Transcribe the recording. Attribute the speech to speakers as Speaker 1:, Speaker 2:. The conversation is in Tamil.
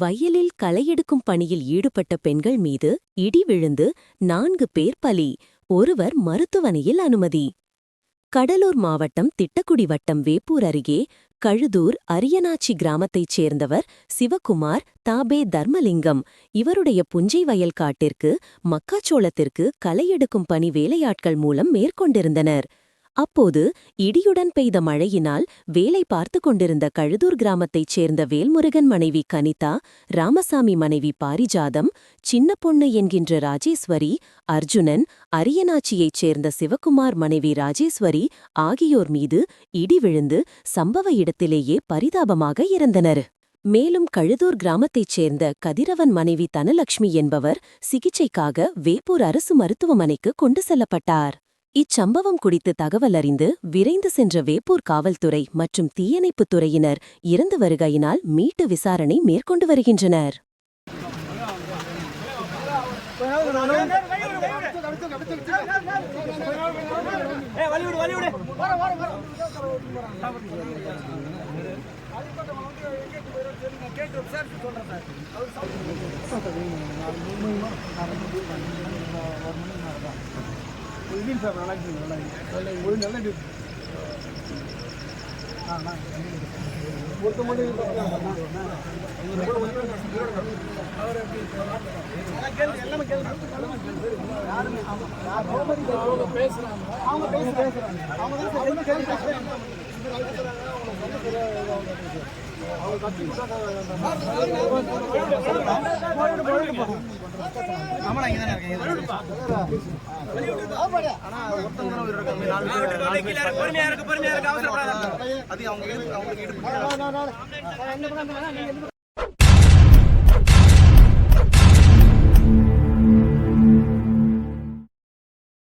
Speaker 1: வயலில் களையெடுக்கும் பணியில் ஈடுபட்ட பெண்கள் மீது இடி விழுந்து 4 பேர் பலி, ஒருவர் மருத்துவமனையில் அனுமதி. கடலூர் மாவட்டம் திட்டக்குடி வட்டம் வேப்பூர் அருகே கழுதூர் அரியனாச்சி கிராமத்தைச் சேர்ந்தவர் சிவகுமார் தாபே தர்மலிங்கம். இவருடைய புஞ்சை வயல் காட்டிற்கு மக்காச்சோளத்திற்கு களையெடுக்கும் பணி வேலையாட்கள் மூலம் மேற்கொண்டிருந்தனர். அப்போது இடியுடன் பெய்த மழையினால் வேலை பார்த்து கொண்டிருந்த கழுதூர் கிராமத்தைச் சேர்ந்த வேல்முருகன் மனைவி கனிதா, ராமசாமி மனைவி பாரிஜாதம், சின்ன பொண்ணு என்கின்ற ராஜேஸ்வரி, அர்ஜுனன், அரியனாச்சியைச் சேர்ந்த சிவகுமார் மனைவி ராஜேஸ்வரி ஆகியோர் மீது இடி விழுந்து சம்பவ இடத்திலேயே பரிதாபமாக இறந்தனர். மேலும் கழுதூர் கிராமத்தைச் சேர்ந்த கதிரவன் மனைவி தனலட்சுமி என்பவர் சிகிச்சைக்காக வேப்பூர் அரசு மருத்துவமனைக்கு கொண்டு செல்லப்பட்டார். இச்சம்பவம் குறித்து தகவல் அறிந்து விரைந்து சென்ற வேப்பூர் காவல்துறை மற்றும் தீயணைப்புத் துறையினர் இறந்து வருகையினால் மீட்டு விசாரணை மேற்கொண்டு வருகின்றனர்.
Speaker 2: அது அவங்க